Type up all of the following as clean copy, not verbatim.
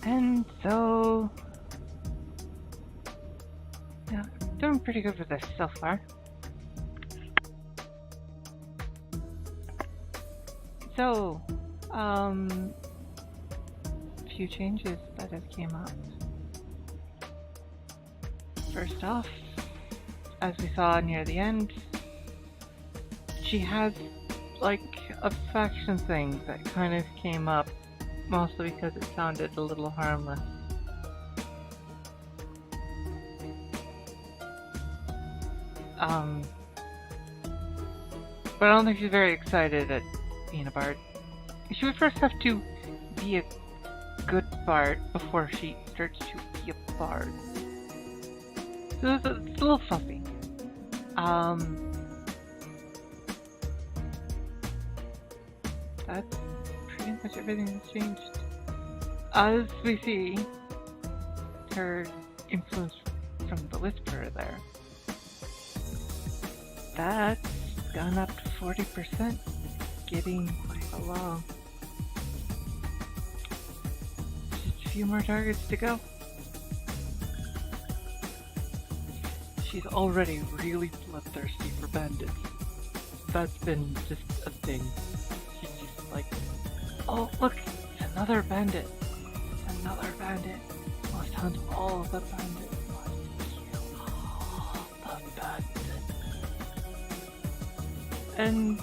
And so, yeah, doing pretty good with this so far. So, a few changes that have came up. First off, as we saw near the end, she has like a faction thing that kind of came up, mostly because it sounded a little harmless. But I don't think she's very excited at being a bard. She would first have to be a good bard before she starts to be a bard. So it's a little fussy. That's pretty much everything that's changed. As we see, her influence from the Whisperer there, that's gone up to 40%, getting quite along. Just a few more targets to go. She's already really bloodthirsty for bandits. That's been just a thing. She's just like, oh look, it's another bandit. It's another bandit. Must hunt all of the bandits. Must kill all the bandits. And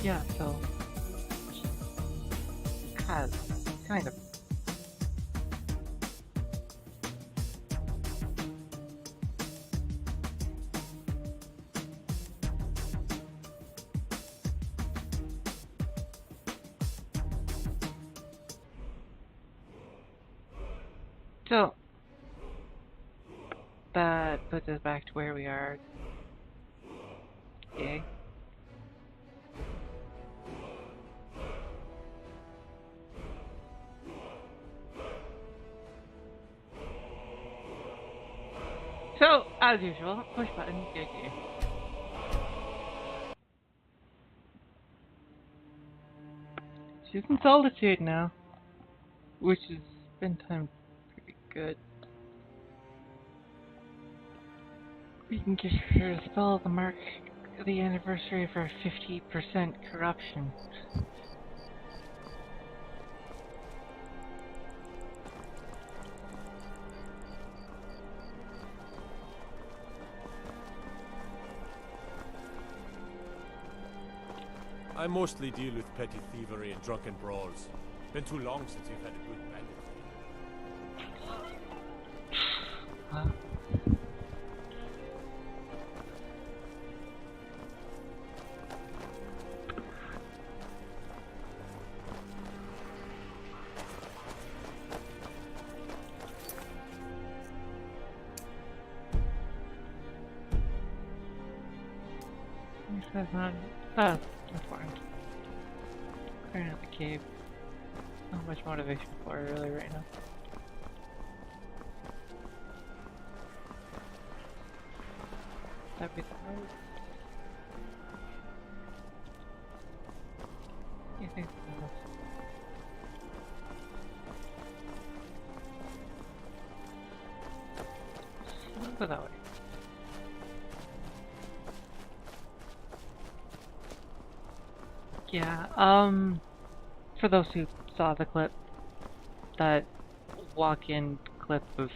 yeah, so has kind of. So that puts us back to where we are. Yay. So, as usual, push button, GG. She's in solitude now, which has been timed pretty good. We can give her a spell to mark the anniversary of her 50% corruption. I mostly deal with petty thievery and drunken brawls. Been too long since you've had a good bandit. That's not. Oh, that's fine. Clearing out the cave. Not much motivation for it really right now. That'd be the right. You think so? Let's go that way. Yeah, for those who saw the clip, that walk-in clip of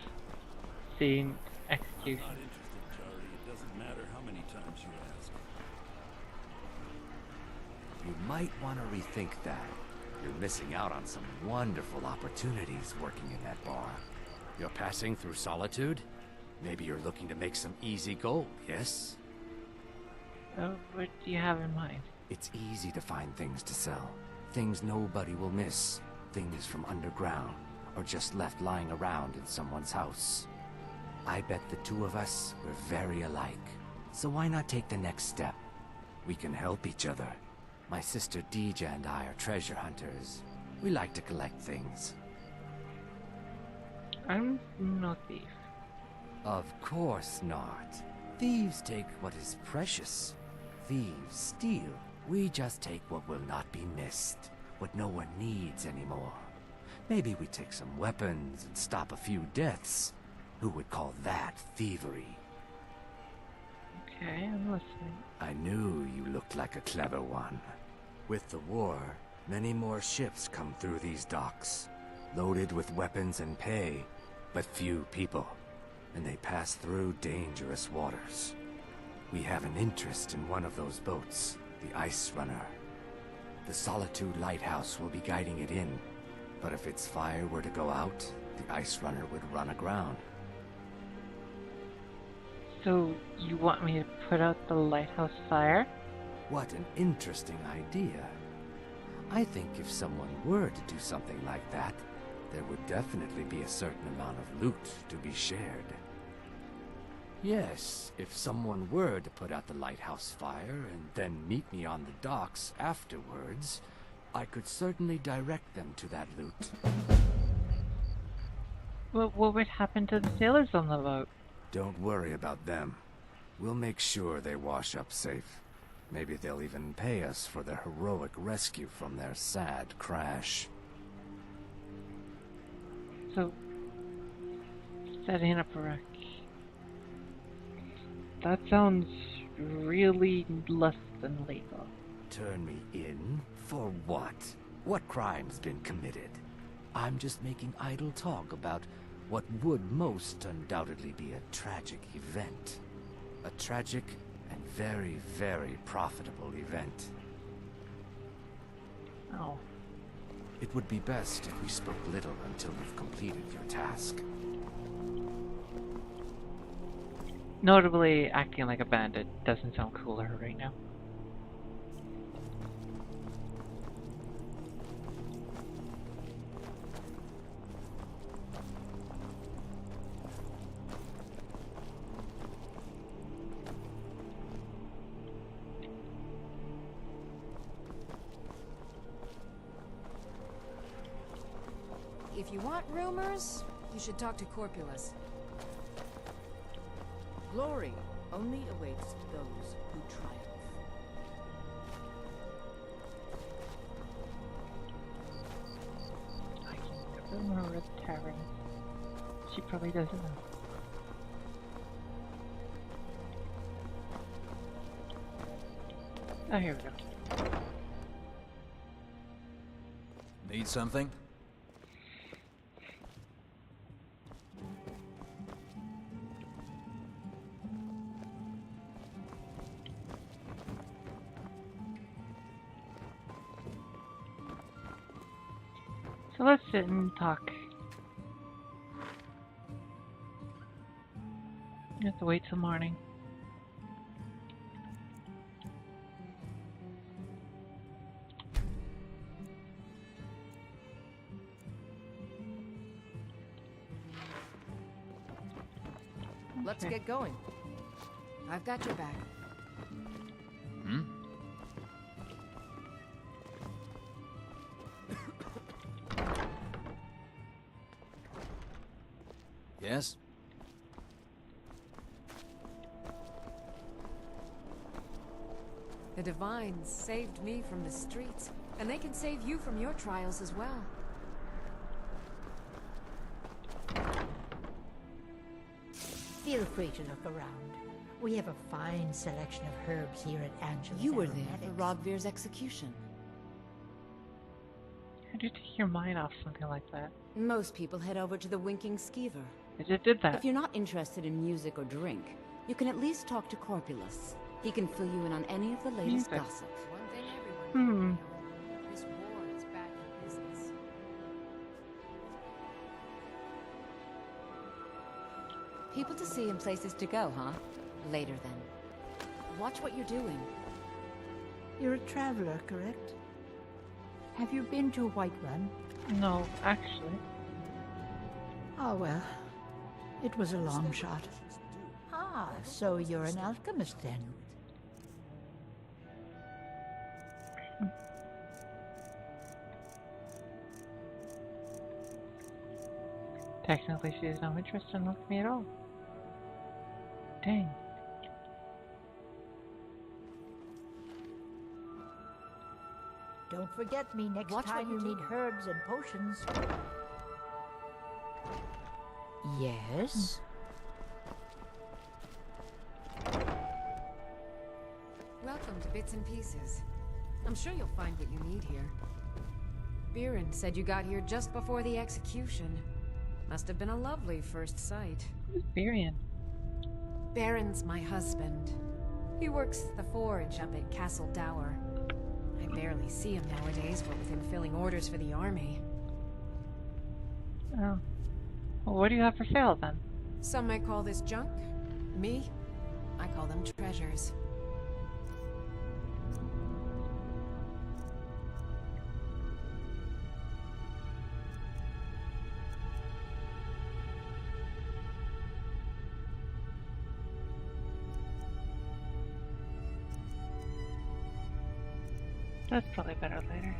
seeing execution. Not interested, Charlie. It doesn't matter how many times you ask. You might want to rethink that. You're missing out on some wonderful opportunities working in that bar. You're passing through solitude? Maybe you're looking to make some easy gold, yes? What do you have in mind? It's easy to find things to sell. Things nobody will miss. Things from underground, or just left lying around in someone's house. I bet the two of us were very alike. So why not take the next step? We can help each other. My sister Deeja and I are treasure hunters. We like to collect things. I'm no thief. Of course not. Thieves take what is precious. Thieves steal. We just take what will not be missed, what no one needs anymore. Maybe we take some weapons and stop a few deaths. Who would call that thievery? Okay, I'm listening. I knew you looked like a clever one. With the war, many more ships come through these docks, loaded with weapons and pay, but few people, and they pass through dangerous waters. We have an interest in one of those boats, the Ice Runner. The Solitude Lighthouse will be guiding it in, but if its fire were to go out, the Ice Runner would run aground. So, you want me to put out the lighthouse fire? What an interesting idea. I think if someone were to do something like that, there would definitely be a certain amount of loot to be shared. Yes, if someone were to put out the lighthouse fire and then meet me on the docks afterwards, I could certainly direct them to that loot. What would happen to the sailors on the boat? Don't worry about them. We'll make sure they wash up safe. Maybe they'll even pay us for their heroic rescue from their sad crash. So, setting up a wreck. That sounds really less than legal. Turn me in? For what? What crime's been committed? I'm just making idle talk about what would most undoubtedly be a tragic event. A tragic and very, very profitable event. Oh. It would be best if we spoke little until you've completed your task. Notably, acting like a bandit doesn't sound cooler right now. If you want rumors, you should talk to Corpulus. Glory only awaits those who triumph. I can remember the tavern. She probably doesn't know. Oh, here we go. Need something? So let's sit and talk. You have to wait till morning. Let's Okay. get going. I've got your back. Hmm? Yes? The Divines saved me from the streets, and they can save you from your trials as well. Feel free to look around. We have a fine selection of herbs here at Angela's. You were there for Aromatics. Rogvir's execution. How do you take your mind off something like that? Most people head over to the Winking Skeever. I just did that. If you're not interested in music or drink, you can at least talk to Corpulus. He can fill you in on any of the latest Music. gossip. One thing everyone Hmm. this war is bad for business. People to see and places to go, huh? Later then. Watch what you're doing. You're a traveler, correct? Have you been to White Run? No, actually. Oh, well. It was a long shot. Ah, so you're an alchemist then? Technically, she has no interest in looking at me at all. Dang. Don't forget me next Watch what time you're you need doing. herbs and potions. Yes? Welcome to Bits and Pieces. I'm sure you'll find what you need here. Biren said you got here just before the execution. Must have been a lovely first sight. Who's Birion? Baron's my husband. He works the forge up at Castle Dower. I barely see him nowadays, what with him filling orders for the army. Oh. Well, what do you have for sale then? Some might call this junk. Me, I call them treasures. That's probably better later.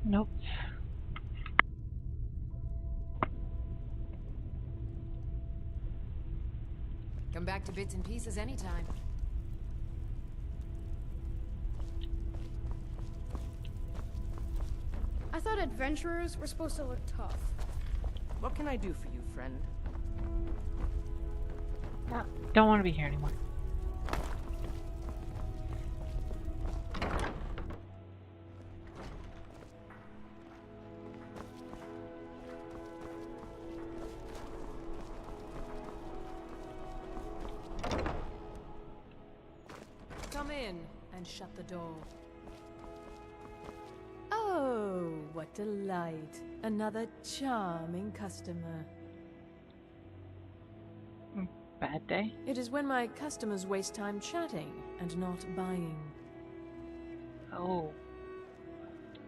Nope. Come back to Bits and Pieces anytime. I thought adventurers were supposed to look tough. What can I do for you, friend? Don't want to be here anymore. Come in and shut the door. Oh, what delight. Another charming customer. Bad day? It is when my customers waste time chatting and not buying. Oh.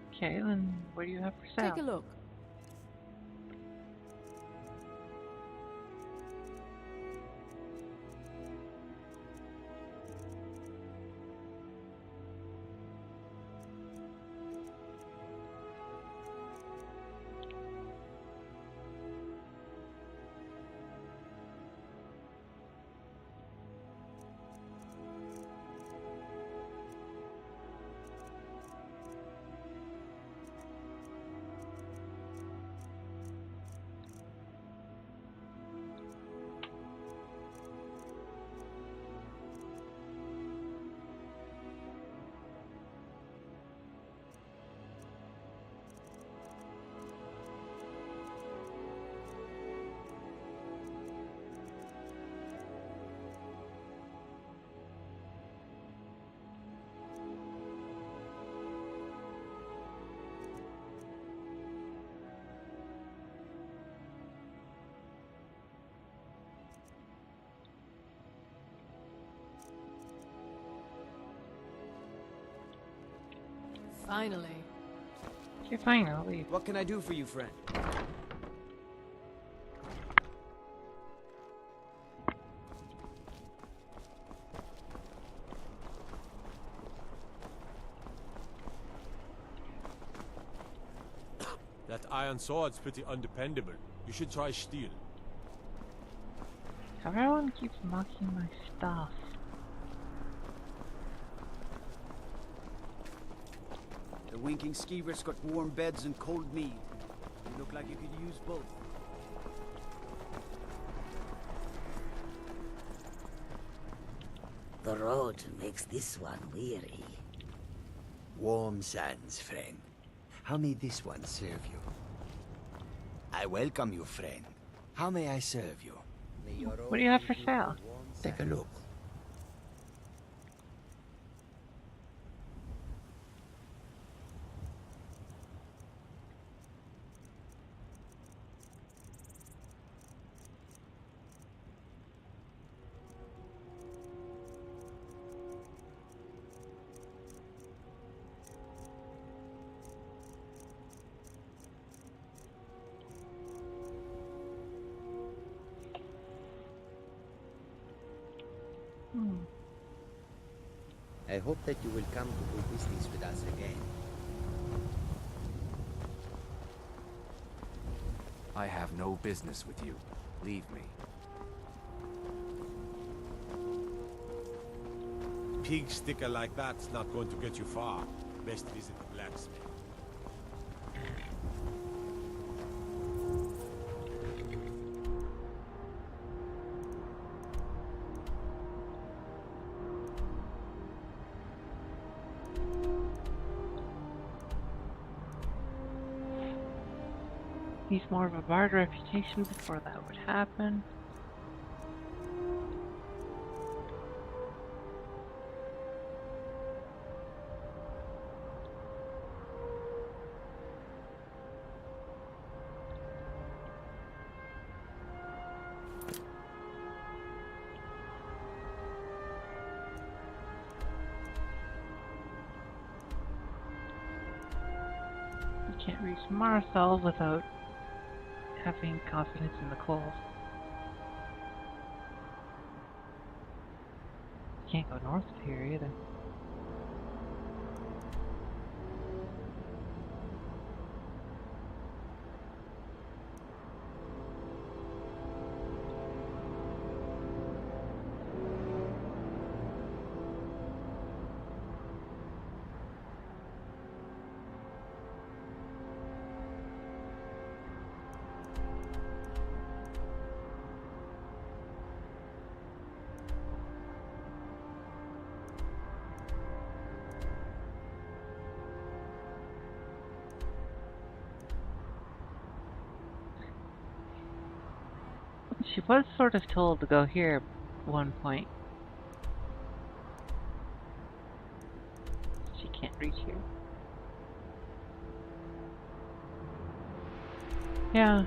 Okay, then what do you have for sale? Take a look. Finally. You're fine, I'll leave. What can I do for you, friend? That iron sword's pretty undependable. You should try steel. Everyone keeps mocking my stuff. The winking skeever's got warm beds and cold mead. You look like you could use both. The road makes this one weary. Warm sands, friend. How may this one serve you? I welcome you, friend. How may I serve you? What do you have for sale? Take a look. I hope that you will come to do business with us again. I have no business with you. Leave me. Pig sticker like that's not going to get you far. Best visit the blacksmith. He's more of a bard reputation before that would happen. You can't reach Marthal without having confidence in the cold. You can't go north of here either. She was sort of told to go here at one point. She can't reach here. Yeah,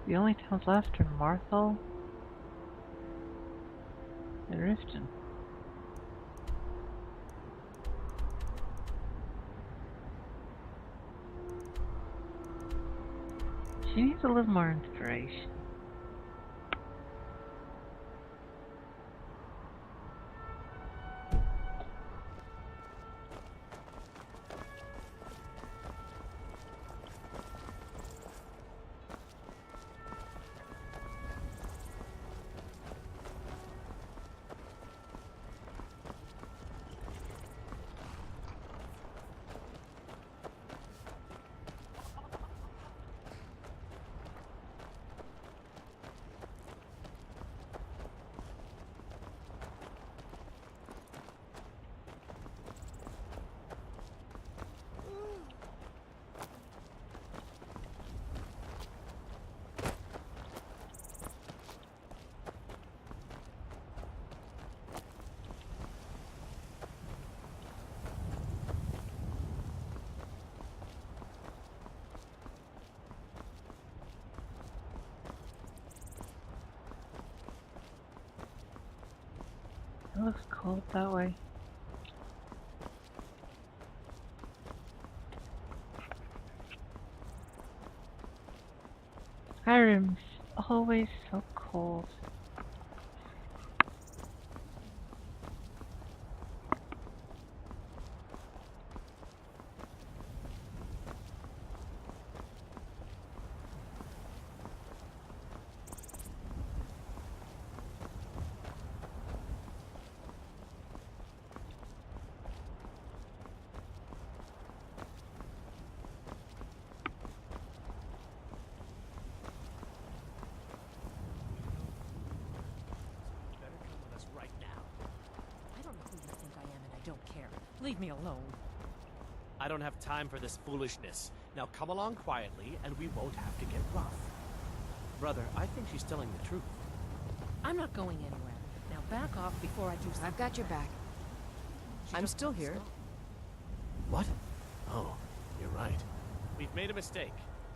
the only towns left are Marthal and Riften. She needs a little more inspiration. It looks cold that way. Skyrim's always so cold. Leave me alone. I don't have time for this foolishness. Now come along quietly, and we won't have to get rough. Brother, I think she's telling the truth. I'm not going anywhere. Now back off before I do something. I've got your back. I'm still here. What? Oh, you're right. We've made a mistake.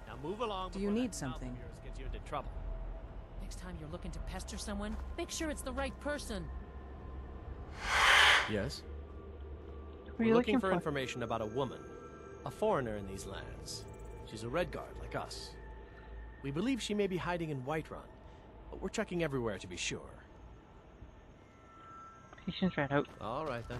Now move along. Do you before need that mouth of something? yours gets you into trouble. Next time you're looking to pester someone, make sure it's the right person. Yes? What are We're you looking looking for for? information about a woman. A foreigner in these lands. She's a Redguard like us. We believe she may be hiding in Whiterun, but we're checking everywhere to be sure. Patience ran out. All right then.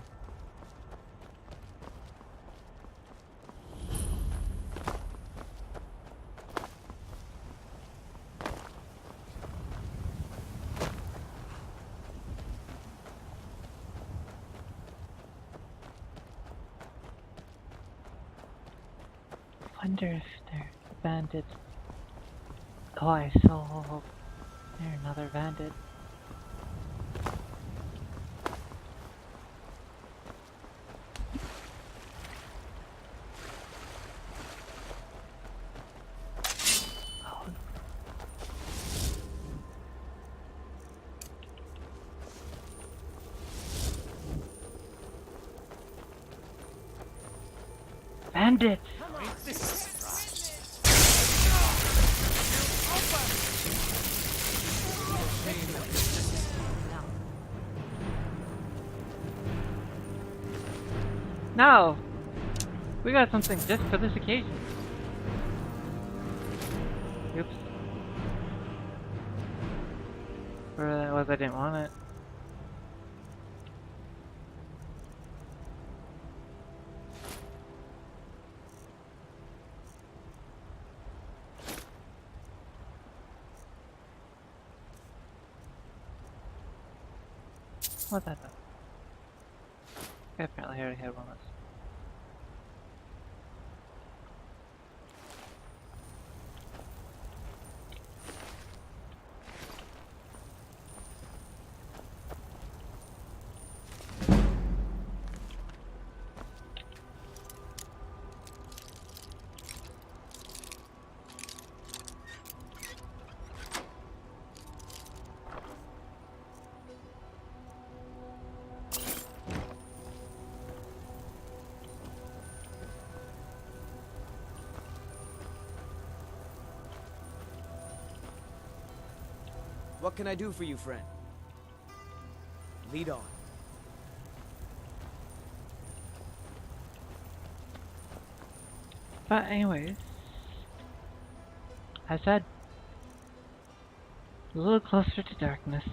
Wonder if they're bandits. Oh, I saw. They're another bandit. Oh. Bandits! No! We got something just for this occasion. Oops. Whatever that was, I didn't want it. What's that though? I apparently already had one of those. What can I do for you, friend? Lead on. But anyways, I said, a little closer to darkness.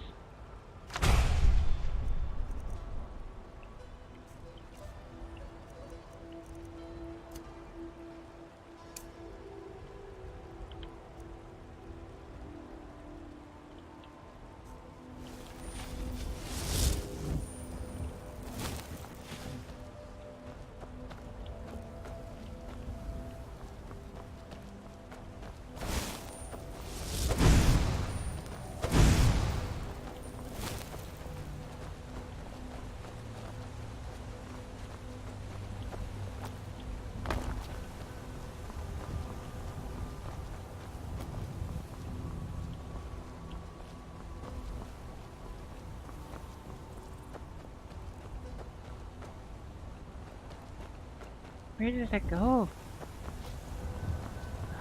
Where did it go?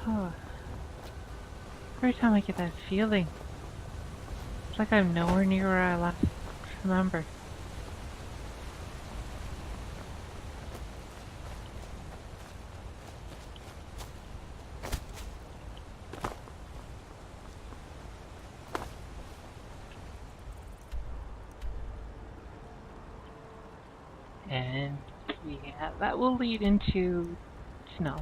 Oh. Every time I get that feeling, it's like I'm nowhere near where I last remember. And yeah, that will lead into snow.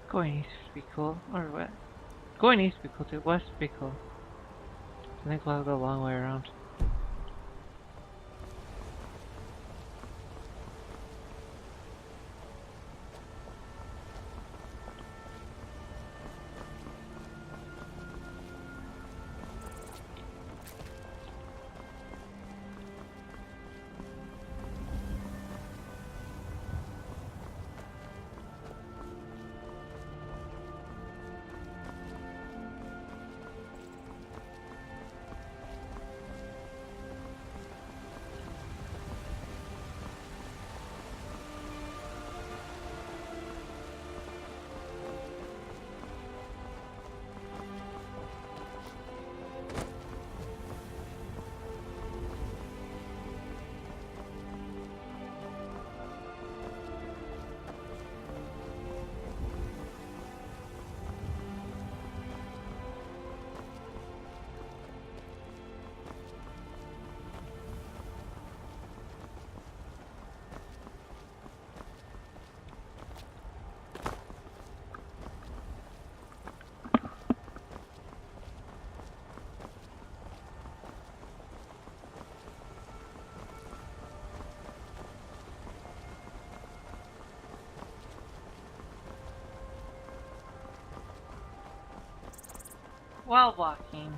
Going east would be cool, or what? Going east would be cool too. West would be cool. I think we'll have to go a long way around. while walking,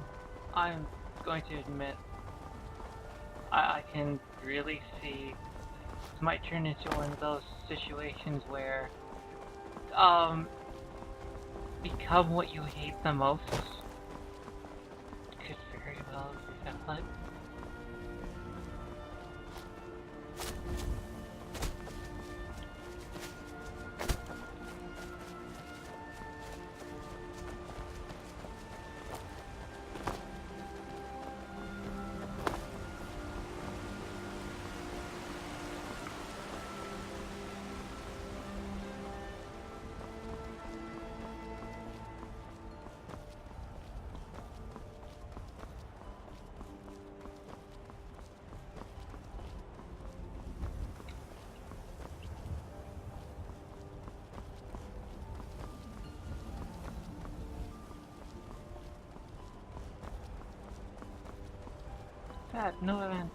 I'm going to admit, I can really see this might turn into one of those situations where, become what you hate the most. Could very well develop. No event.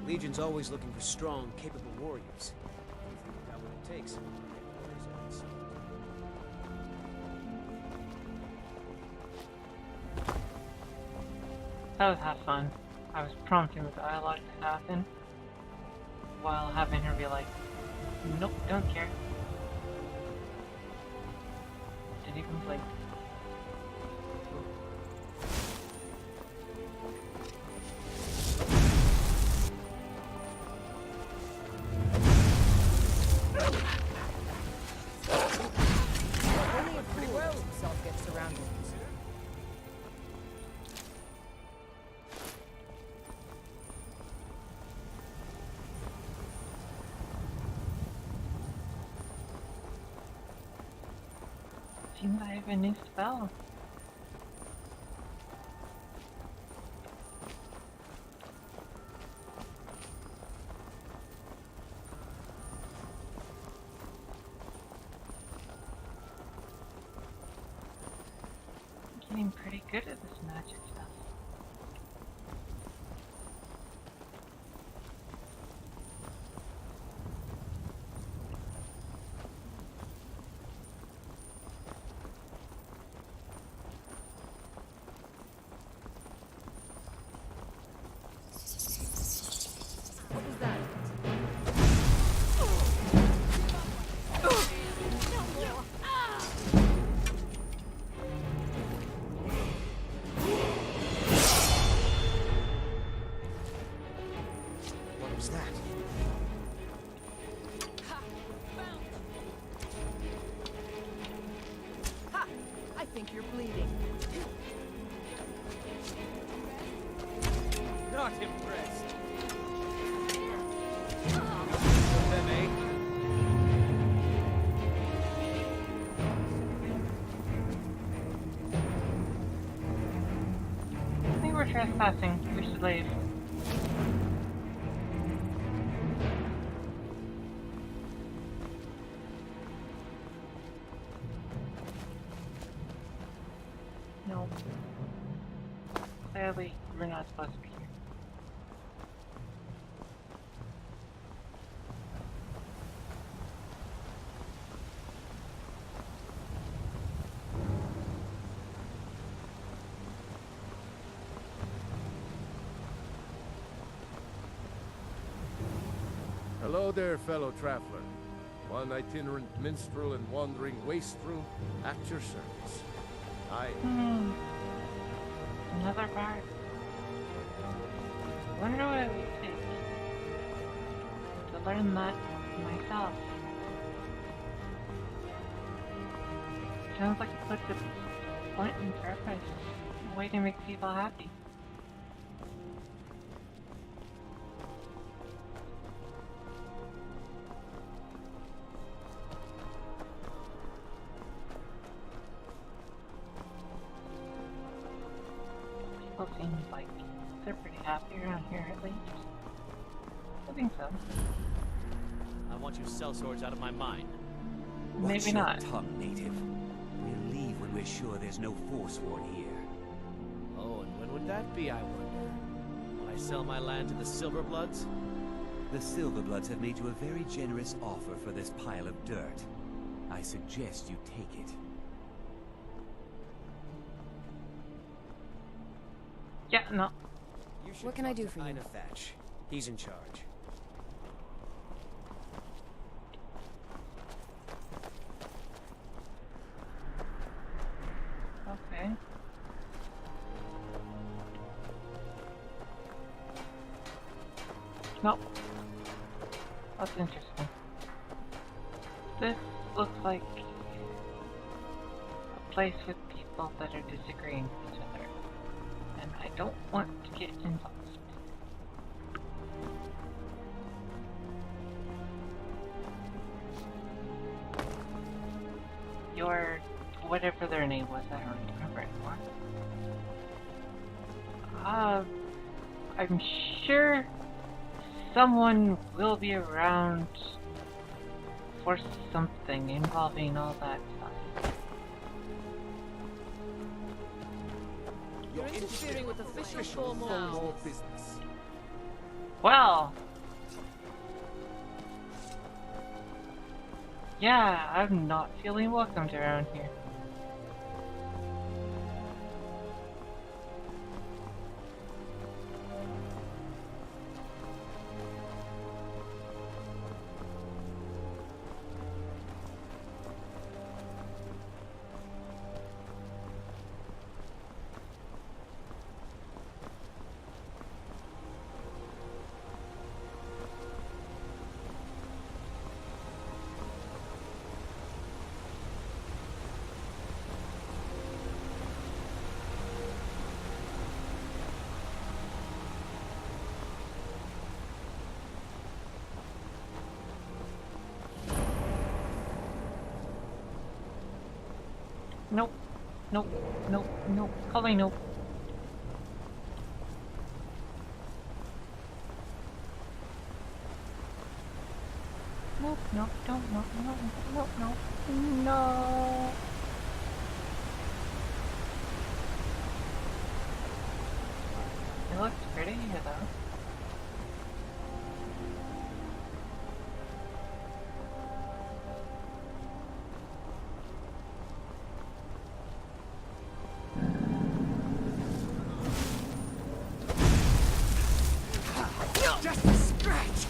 Legion's always looking for strong, capable warriors. Anything we got what it takes. Warriors are inside. That was half fun. I was prompting the dialogue to happen, while having her be like, nope, don't care. Didn't even blink. Seems I have a new spell. I'm getting pretty good at this magic stuff. Not impressed. I think we're trespassing. We should leave. No. Clearly, we're not supposed to be here. Hello there, fellow traveler. One itinerant minstrel and wandering wastrel at your service. Another bard. Wonder what it would take to learn that myself. Sounds like it puts a point in purpose, a way to make people happy. people seem like they're pretty happy around here at least. I think so. I want you sellswords out of my mind. Maybe Watch not. your tongue, native. We'll leave when we're sure there's no Forsworn here. Oh, and when would that be, I wonder? Will I sell my land to the Silverbloods? The Silverbloods have made you a very generous offer for this pile of dirt. I suggest you take it. Yeah, no. What can I do for you? Ina Thatch. He's in charge. Okay. Nope. That's interesting. This looks like a place with people that are disagreeing with each other. And I don't want to get involved. Your whatever their name was, I don't remember anymore. I'm sure someone will be around for something involving all that stuff. You're interfering with official formal business. Well, yeah, I'm not feeling welcomed around here. Nope. Nope. Nope. Nope. Calling nope. Nope. Nope. Nope. Nope. Nope. Nope. Nope. No. It looks pretty here though. Just a scratch!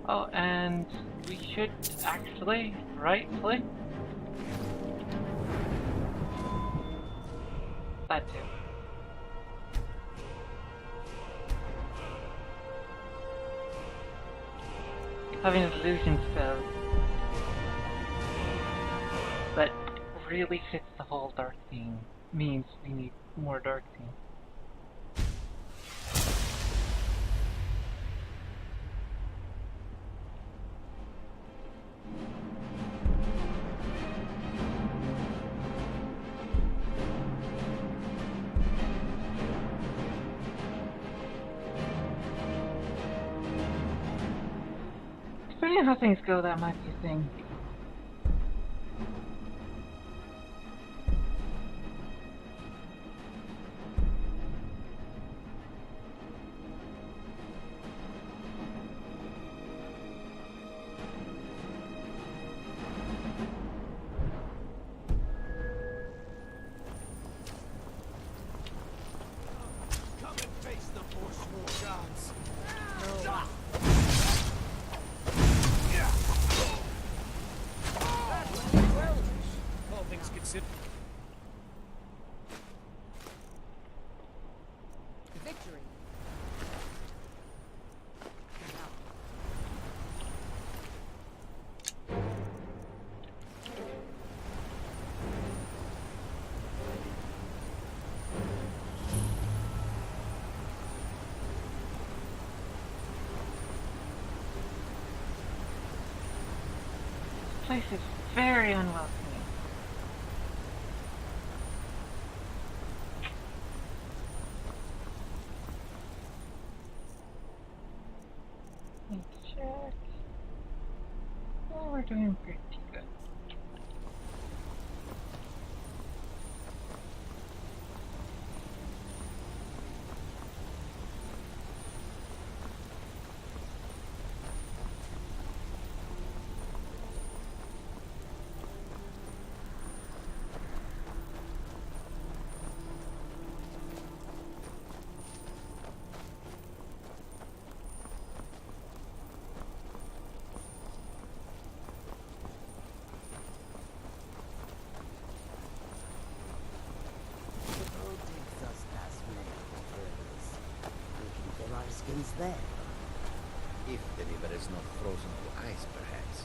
Oh, and we should actually, rightfully, that too. Having an illusion spell, but really fits the whole dark theme, means we need more dark theme. Depending on how things go, that might be a thing. Come and face the Forsworn gods! place is very unwelcoming. Let's check. Oh, we're doing pretty good. Skins there. If the river is not frozen to ice, perhaps.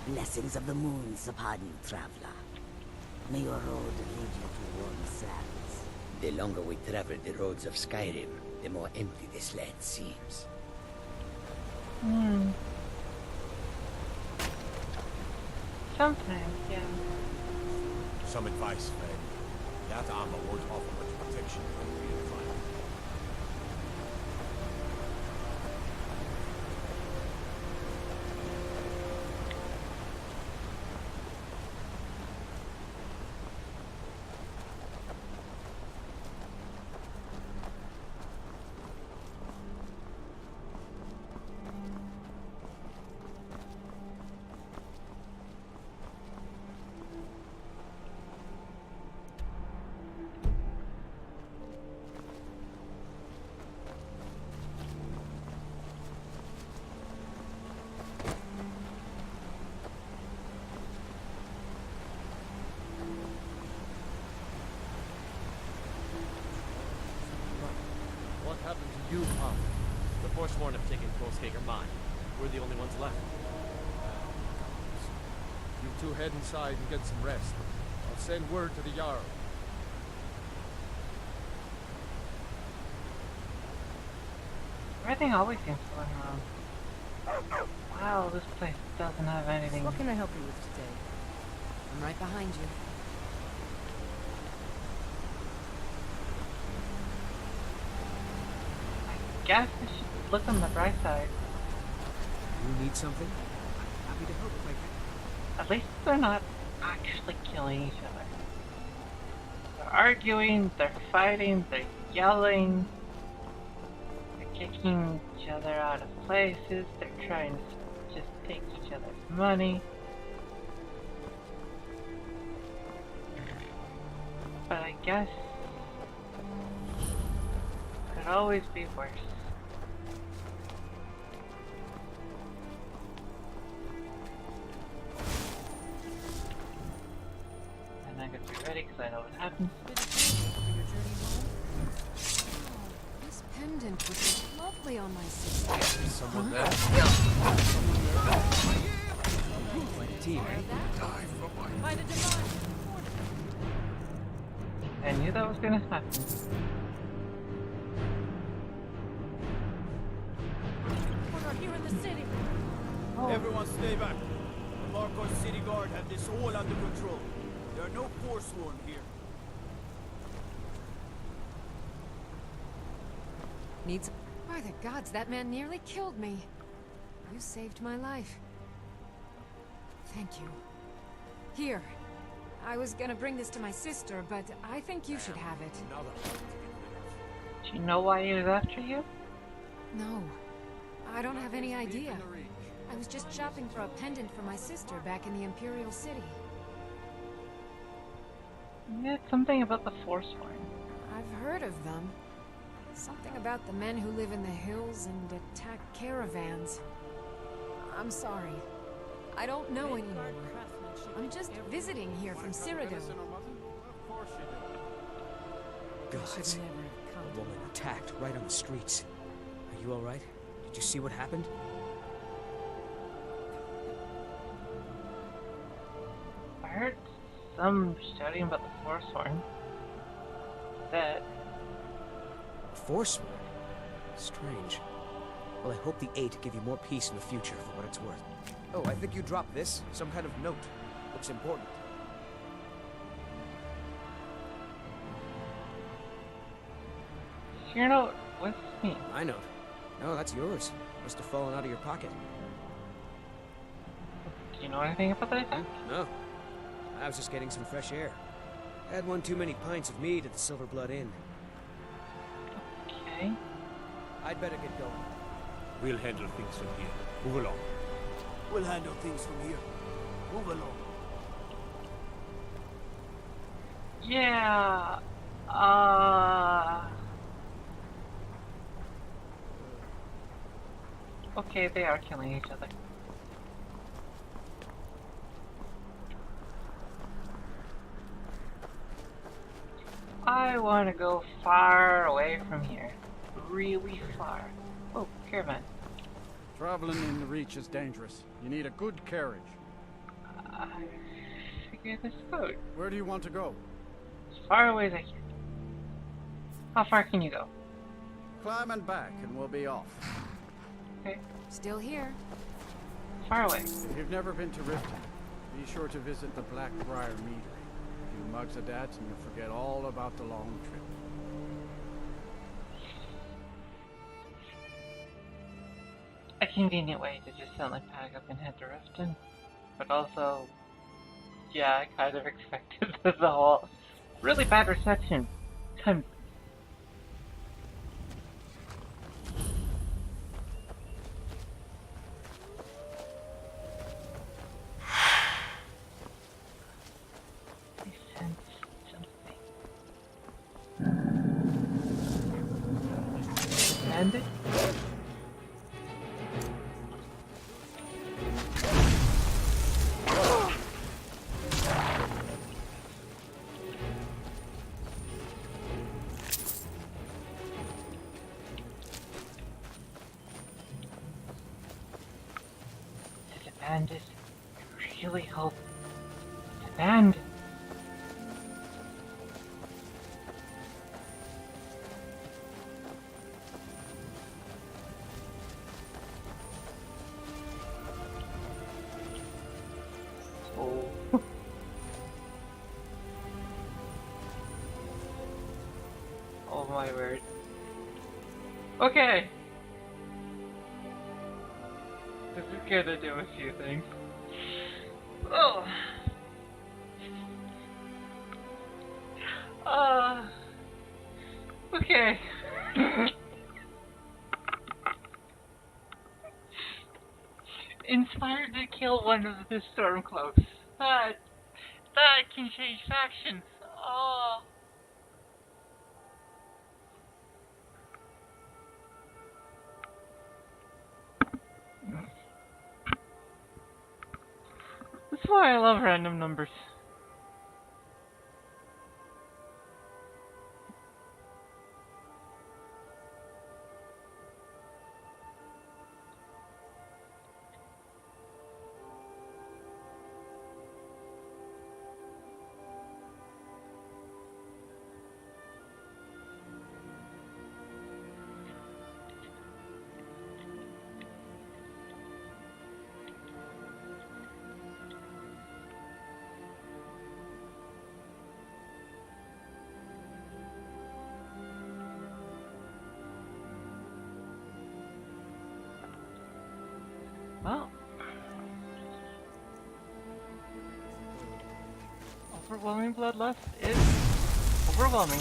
Blessings of the moons upon you, traveler. May your road lead you to warm sands. The longer we travel the roads of Skyrim, the more empty this land seems. Sometimes, yeah. Some advice, Fred. That armor won't offer much protection from real fire. What happened to you, Pop? The Forsworn have taken Trollskager mine. We're the only ones left. You two head inside and get some rest. I'll send word to the Jarl. Everything always seems going wrong. Wow, this place doesn't have anything. What can I help you with today? I'm right behind you. I guess I should look on the bright side. You need something? I'm happy to help if I can. At least they're not actually killing each other. They're arguing, they're fighting, they're yelling, they're kicking each other out of places, they're trying to just take each other's money. But I guess it could always be worse. And I gotta be ready because I know what happens. This pendant would look lovely on my sister. There's someone there. Quite a team, eh? By the divine. I knew that was gonna happen. We're not here in the city. Oh. Everyone stay back. The Markos City Guard have this all under control. There are no Forsworn here. Needs. By the gods, that man nearly killed me. You saved my life. Thank you. Here. I was gonna bring this to my sister, but I think you should have it. Do you know why he was after you? No. I don't have any idea. I was just shopping for a pendant for my sister back in the Imperial City. Yeah, it's something about the Forsworn. I've heard of them. Something about the men who live in the hills and attack caravans. I'm sorry. I don't know anymore. I'm just visiting here from Cyrodiil. Gods. A woman attacked right on the streets. Are you alright? Did you see what happened? I heard some shouting about the Forsworn. That Forswear? Strange. Well, I hope the Eight give you more peace in the future for what it's worth. Oh, I think you dropped this. Some kind of note. Looks important. Your note? What's this mean? My note? No, that's yours. Must have fallen out of your pocket. Do you know anything about that? No. I was just getting some fresh air. Had one too many pints of mead at the Silver Blood Inn. Okay. I'd better get going. We'll handle things from here. Move along. We'll handle things from here. Move along. Yeah. Okay, they are killing each other. I want to go far away from here. Really far. Oh, caravan. Traveling in the Reach is dangerous. You need a good carriage. I figure this out. Where do you want to go? As far away as I can. How far can you go? Climb and back and we'll be off. Okay. Still here. Far away. If you've never been to Riften, be sure to visit the Blackbriar Meadery. A few mugs of that and you'll forget all about the long trip. A convenient way to just suddenly pack up and head to Riften. But also, yeah, I kind of expected the whole really bad reception. Bandit? Did a bandit? I really hope it's a bandit. Oh my word. Okay. This is gonna do a few things. Oh. Okay. Inspired to kill one of the Stormcloaks. That can change factions. Oh. That's why I love random numbers. Well, overwhelming bloodlust is overwhelming.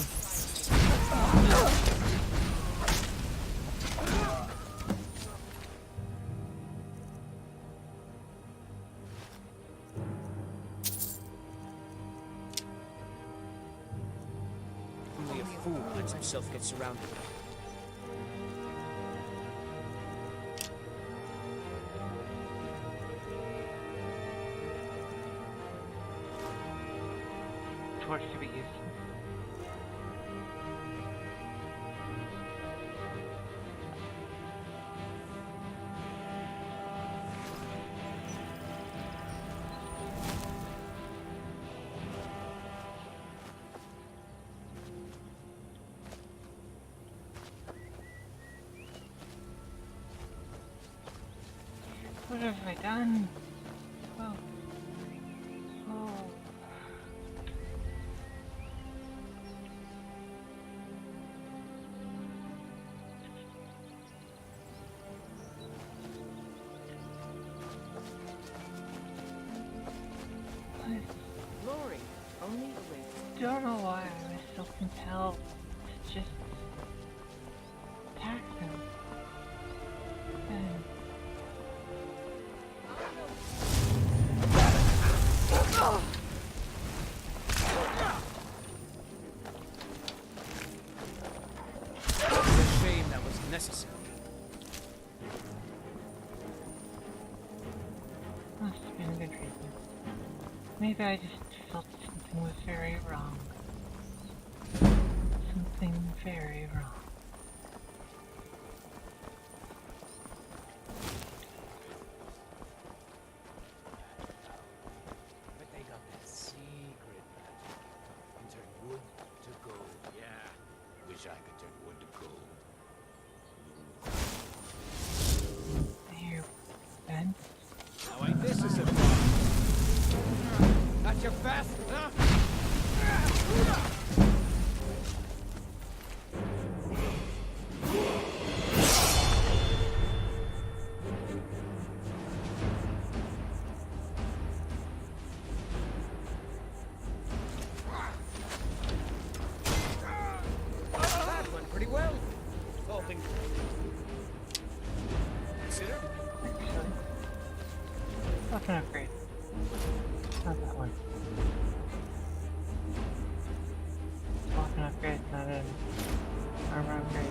Only a fool lets himself get surrounded. Torch to be used. What have I done? Oh. Oh. Glory, only awaits. Don't know why I was so compelled to just attack them. And It's a shame that was necessary. must have been a good reason. Maybe I just felt something was very wrong. Something very wrong. But they got that secret magic. Can turn wood to gold. Yeah. Wish I could turn wood to gold. There, Ben. Now ain't this a surprise? Got you fast, huh? That went pretty well. All things considered. That's an upgrade. Not that one. Weapon upgrade, not an armor upgrade.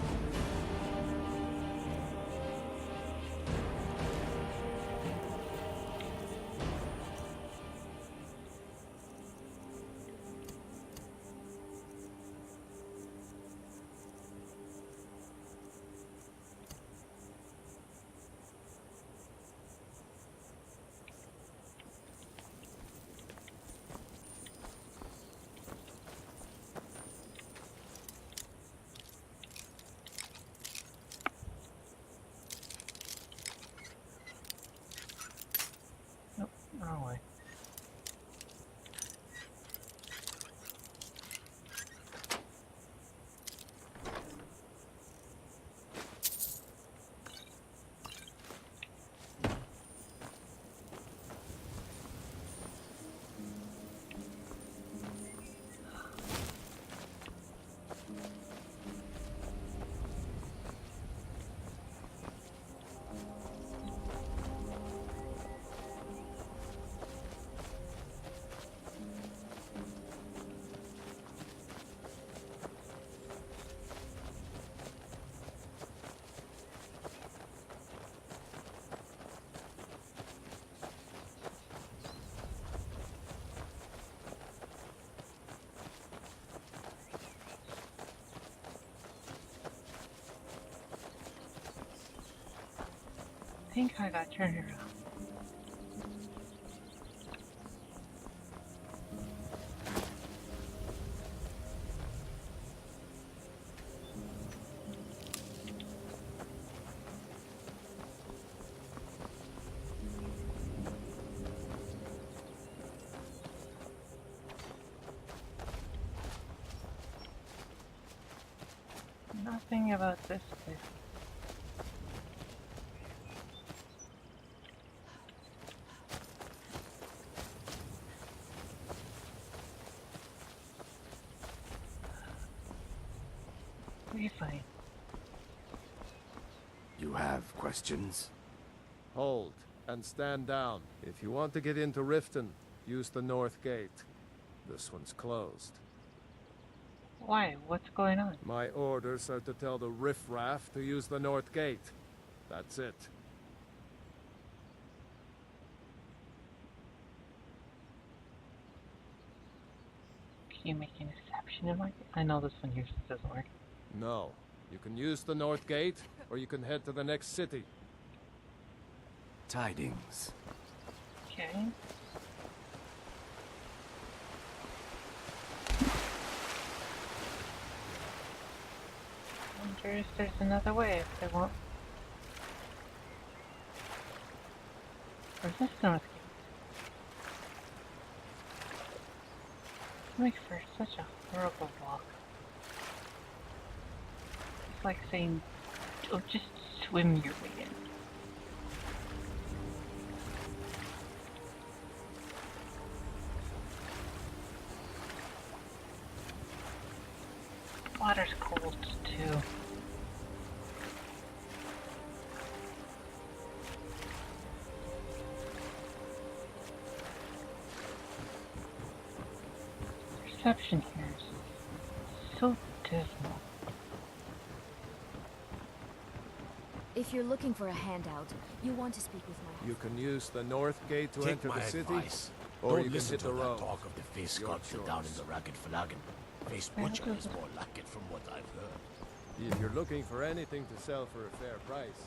Nope, wrong way. I think I got turned around. Nothing about this place. We're fine. You have questions? Hold and stand down. If you want to get into Riften, use the north gate. This one's closed. Why? What's going on? My orders are to tell the riffraff to use the north gate. That's it. Can you make an exception in my... I know this one usually doesn't work. No. You can use the north gate, or you can head to the next city. Tidings. Okay. I wonder if there's another way if they won't. Or is this North Gate? Like for such a horrible walk. It's like saying, oh, just swim your way in. Water's cold too. Reception here is so dismal. If you're looking for a handout, you want to speak with my You can use the north gate to Take enter my the city, advice. or Don't you can listen hit to the that road. talk of the face Your sculpture down in choice. the Ragged Flagon. Face Butcher is more like it from what I've heard. If you're looking for anything to sell for a fair price,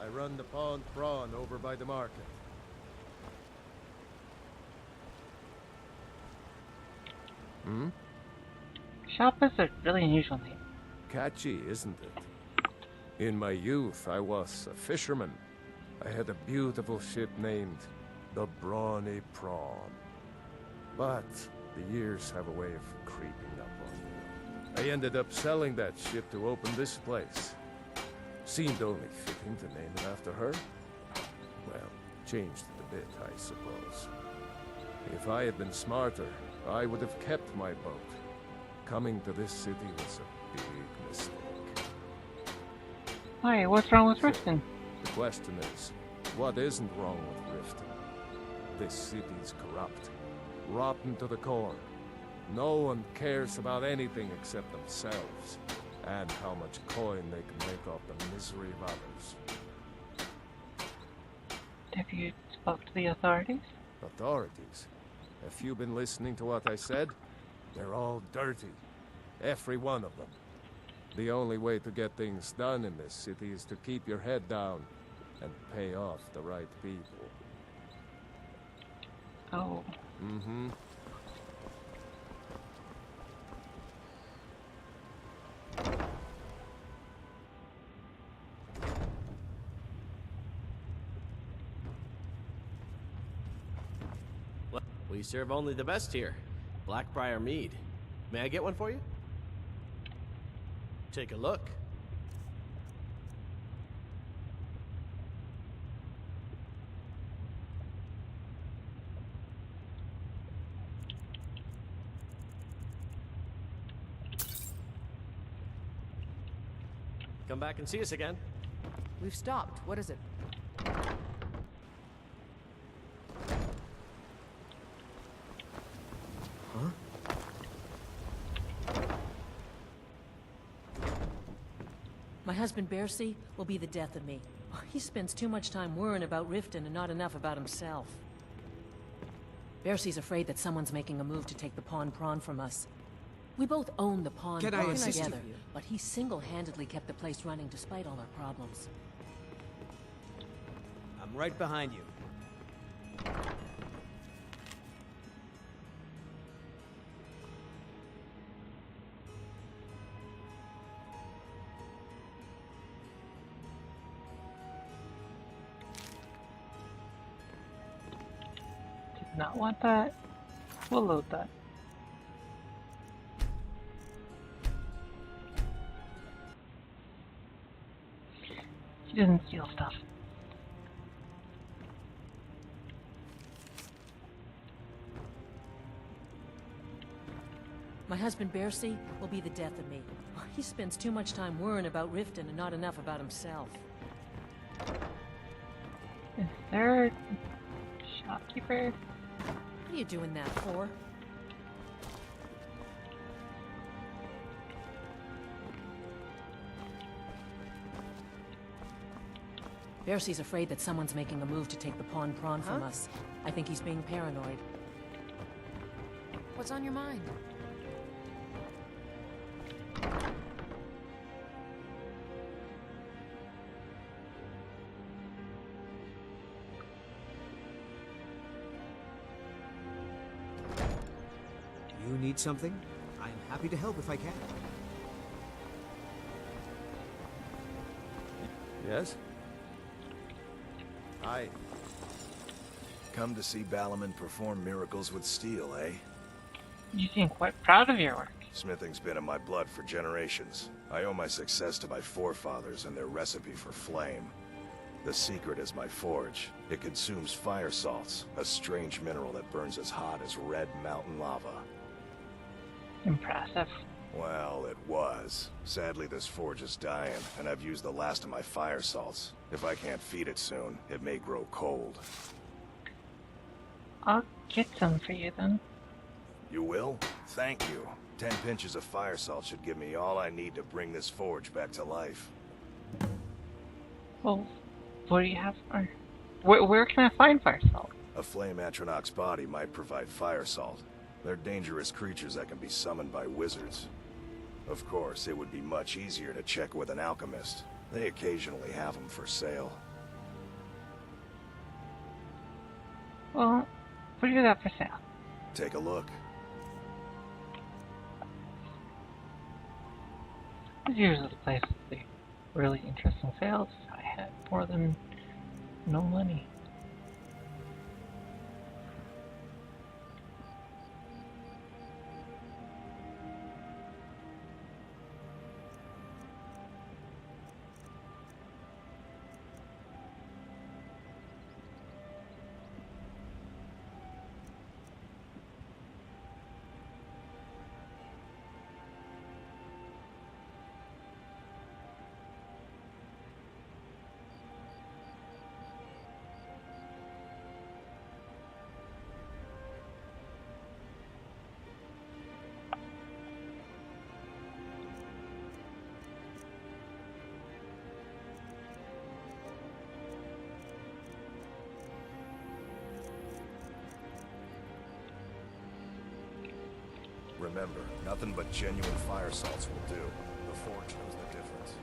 I run the Pawned Prawn over by the market. Hmm? Shop is a really unusual name. Catchy, isn't it? In my youth, I was a fisherman. I had a beautiful ship named the Brawny Prawn. But the years have a way of creeping up on you. I ended up selling that ship to open this place. Seemed only fitting to name it after her. Well, changed it a bit, I suppose. If I had been smarter, I would have kept my boat. Coming to this city was a big mistake. Why, what's wrong with Riften? The question is, what isn't wrong with Riften? This city's corrupt, rotten to the core. No one cares about anything except themselves, and how much coin they can make off the misery of others. Have you spoke to the authorities? Authorities? Have you been listening to what I said? They're all dirty. Every one of them. The only way to get things done in this city is to keep your head down and pay off the right people. Oh. Mm-hmm. Well, we serve only the best here. Blackbriar mead. May I get one for you? Take a look. Come back and see us again. We've stopped. What is it? Huh? My husband Bercy will be the death of me. He spends too much time worrying about Riften and not enough about himself. Bercy's afraid that someone's making a move to take the Pawn Prawn from us. We both own the Pawn Can I Prawn assist you? together, but he single-handedly kept the place running despite all our problems. I'm right behind you. Did not want that. We'll load that. He doesn't steal stuff. My husband Bercy will be the death of me. He spends too much time worrying about Riften and not enough about himself. Is there a shopkeeper? What are you doing that for? Bercy's afraid that someone's making a move to take the Pawn Prawn from us. I think he's being paranoid. What's on your mind? You need something? I'm happy to help if I can. Yes? Hi. Come to see Ballerman perform miracles with steel, eh? You seem quite proud of your work. Smithing's been in my blood for generations. I owe my success to my forefathers and their recipe for flame. The secret is my forge. It consumes fire salts, a strange mineral that burns as hot as red mountain lava. Impressive. Well, it was. Sadly, this forge is dying, and I've used the last of my fire salts. If I can't feed it soon, it may grow cold. I'll get some for you then. You will? Thank you. 10 pinches of fire salt should give me all I need to bring this forge back to life. Well, what do you have for? Where can I find fire salt? A flame Atronach's body might provide fire salt. They're dangerous creatures that can be summoned by wizards. Of course, it would be much easier to check with an alchemist. They occasionally have them for sale. Well, what do you got for sale? Take a look. It's usually the place with the really interesting sales. I had more than no money. Remember, nothing but genuine fire salts will do. The forge knows the difference.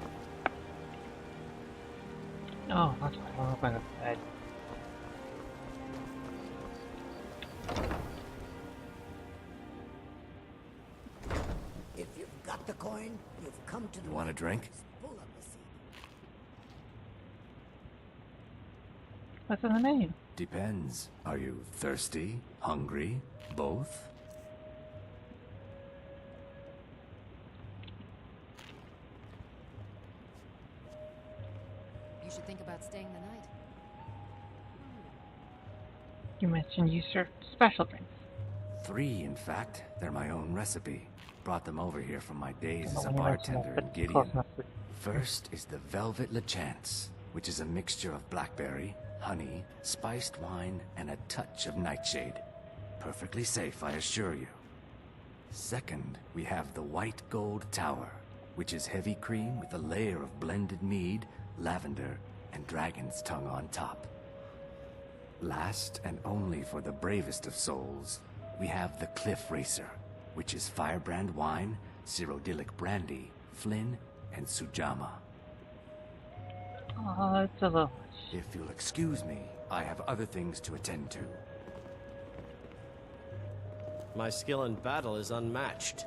Oh, that's why I don't go to bed. If you've got the coin, you've come to the... You want a drink? Pull up the seat. What's in the menu? Depends. Are you thirsty? Hungry? Both? You should think about staying the night. You mentioned you served special drinks. 3, in fact. They're my own recipe. Brought them over here from my days as a When you mentioned bartender that, in but Gideon. close enough to- First is the Velvet Lachance, which is a mixture of blackberry, honey, spiced wine, and a touch of nightshade. Perfectly safe, I assure you. Second, we have the White Gold Tower, which is heavy cream with a layer of blended mead, lavender, and dragon's tongue on top. Last, and only for the bravest of souls, we have the Cliff Racer, which is firebrand wine, Cyrodiilic brandy, Flynn, and Sujama. Oh, it's a little much. If you'll excuse me, I have other things to attend to. My skill in battle is unmatched.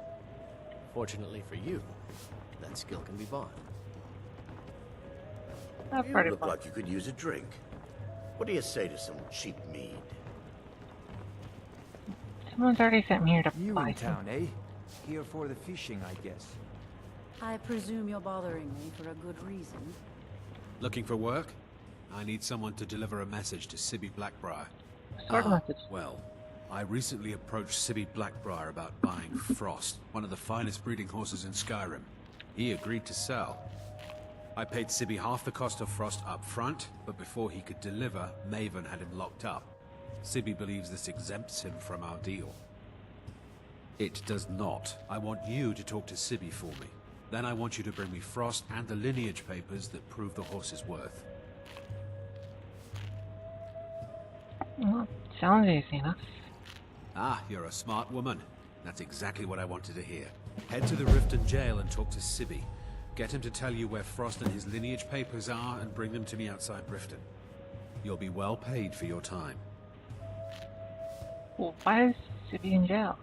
Fortunately for you, that skill can be bought. That's You look like you could use a drink. What do you say to some cheap mead? Someone's already sent me here to You buy in some. town, eh? Here for the fishing, I guess. I presume you're bothering me for a good reason. Looking for work? I need someone to deliver a message to Sibby Blackbriar. Sort of message. Well, I recently approached Sibby Blackbriar about buying Frost, one of the finest breeding horses in Skyrim. He agreed to sell. I paid Sibby half the cost of Frost up front, but before he could deliver, Maven had him locked up. Sibby believes this exempts him from our deal. It does not. I want you to talk to Sibby for me. Then I want you to bring me Frost and the lineage papers that prove the horse's worth. Well, sounds easy enough. Ah, you're a smart woman. That's exactly what I wanted to hear. Head to the Riften jail and talk to Sibby. Get him to tell you where Frost and his lineage papers are and bring them to me outside Riften. You'll be well paid for your time. Well, why is Sibby in jail?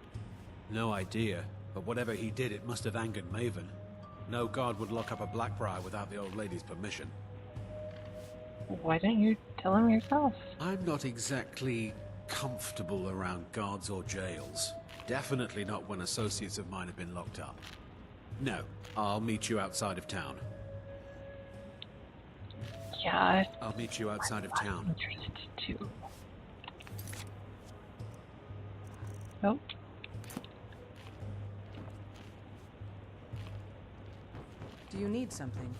No idea, but whatever he did, it must have angered Maven. No guard would lock up a Blackbriar without the old lady's permission. Why didn't you tell him yourself? I'm not exactly comfortable around guards or jails. Definitely not when associates of mine have been locked up. No, I'll meet you outside of town. Yeah, I'll meet you outside of town. interested too. Nope. Do you need something?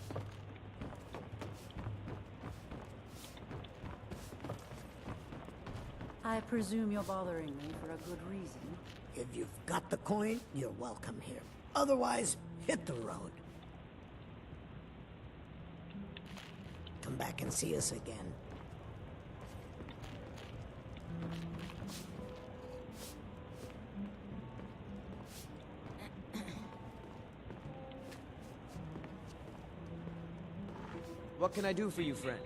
I presume you're bothering me for a good reason. If you've got the coin, you're welcome here. Otherwise, hit the road. Come back and see us again. What can I do for you, friend?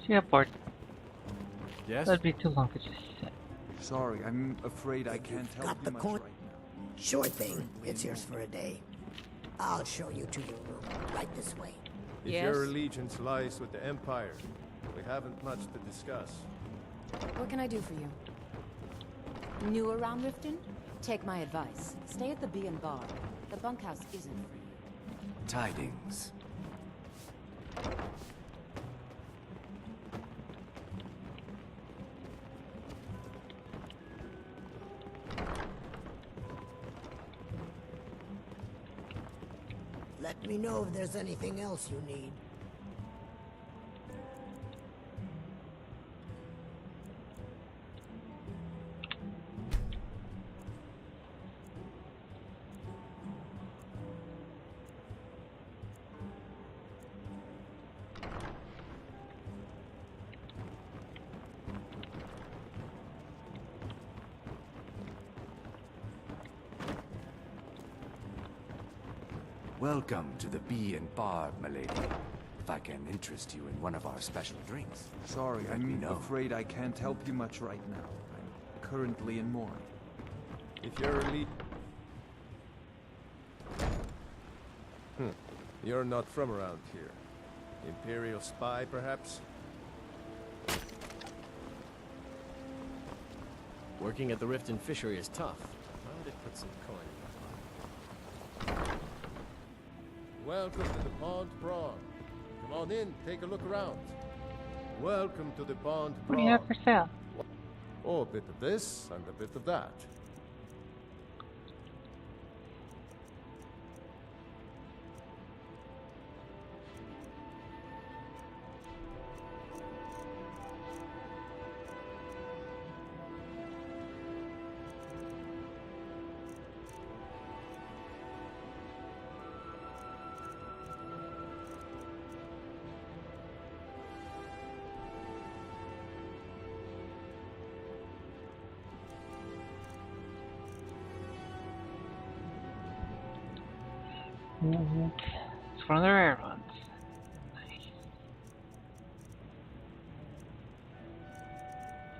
She got bored. Yes? That'd be too long to just sit. Sorry, I'm afraid I can't help Got you the much coin? right now. Sure thing. It's yours for a day. I'll show you to your room. Right this way. If your allegiance lies with the Empire, we haven't much to discuss. What can I do for you? New around Riften? Take my advice. Stay at the Bee and Bar. The bunkhouse isn't free. Tidings. Let me know if there's anything else you need. Welcome to the Bee and Barb, milady. If I can interest you in one of our special drinks. Sorry, let me I'm know. afraid I can't help you much right now. I'm currently in mourning. If your elite... You're not from around here. Imperial spy, perhaps? Working at the Riften fishery is tough. I did put some coin in my pocket. Welcome to the Pond Prawn. Come on in, take a look around. Welcome to the Pond What Prawn. do you have for sale? Oh, a bit of this and a bit of that. It's one of the rare ones. Nice.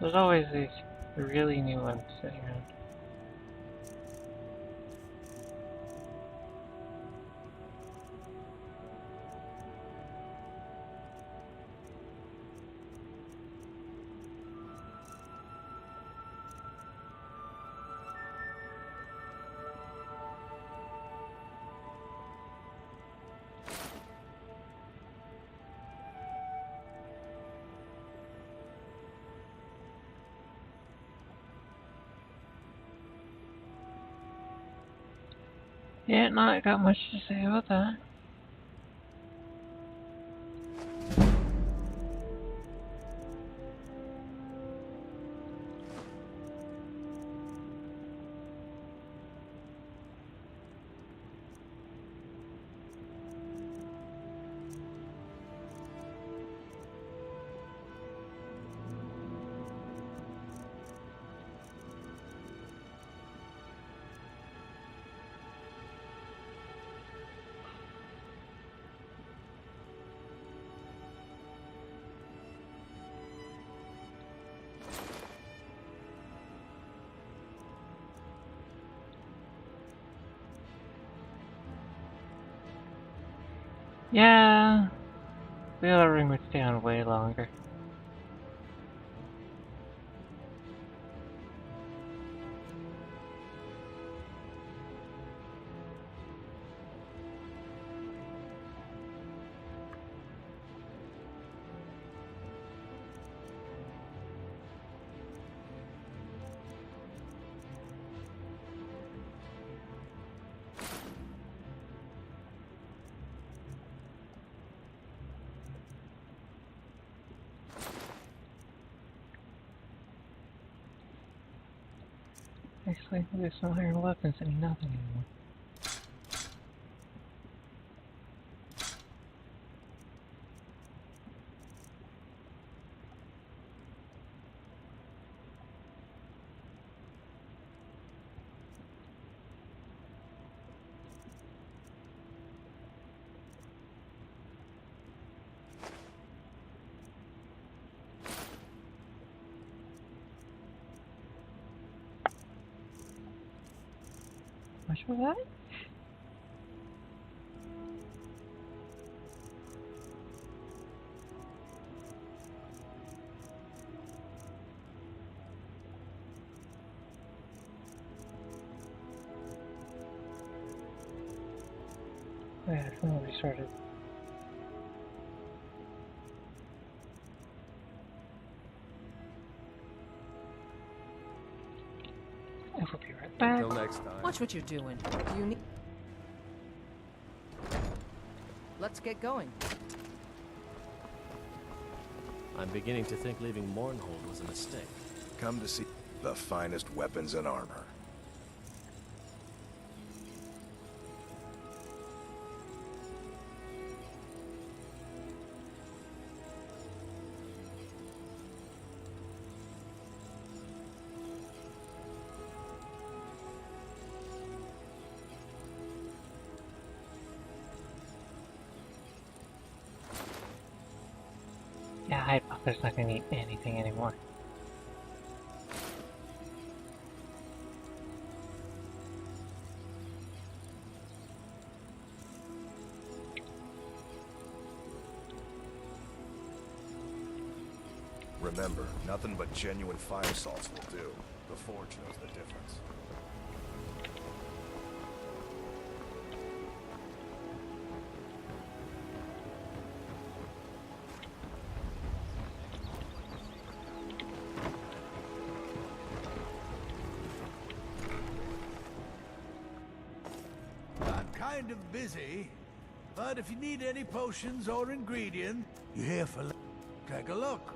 There's always these really new ones sitting around. Yeah, not got much to say about that. Yeah, the other ring would stay on way longer. Actually, there's no iron weapons and nothing anymore. Much for that? Oh yeah, I finally restarted. I will be right back. Until next time. Watch what you're doing. Do you need... Let's get going. I'm beginning to think leaving Mournhold was a mistake. Come to see the finest weapons and armor. Yeah, I thought there's not gonna be anything anymore. Remember, nothing but genuine fire salts will do. The Forge knows the difference. I'm kind of busy, but if you need any potions or ingredient, you're here for... Take a look.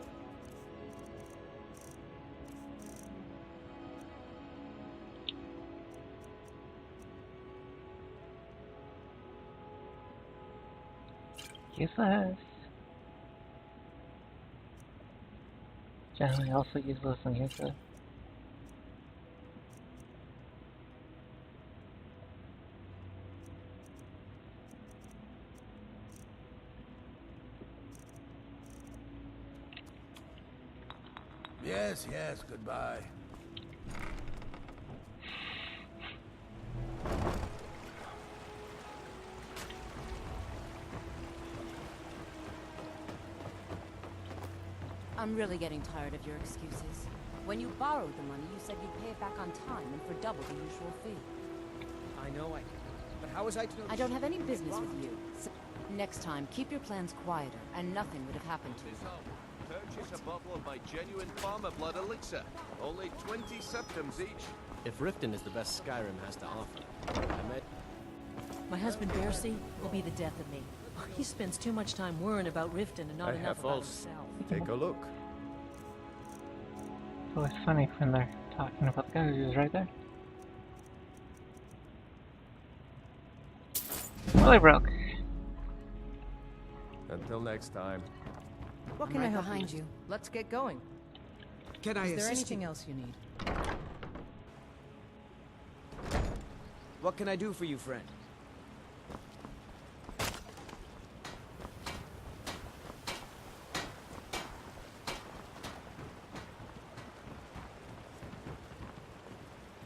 Useless. Generally also useless and useless. Yes, yes, goodbye. I'm really getting tired of your excuses. When you borrowed the money, you said you'd pay it back on time and for double the usual fee. I know I can. But how was I to know... I don't have any business with you. So next time, keep your plans quieter, and nothing would have happened to you. Purchase a bottle of my genuine farmer blood elixir. Only 20 septims each. If Riften is the best Skyrim has to offer, I met... My husband Bercy will be the death of me. He spends too much time worrying about Riften and not enough about himself. Take a look. It's always funny when they're talking about the guy who's right there. Well, I broke. Until next time. What can I help behind you? Let's get going. Can I Is there assist anything you? else you need? What can I do for you, friend?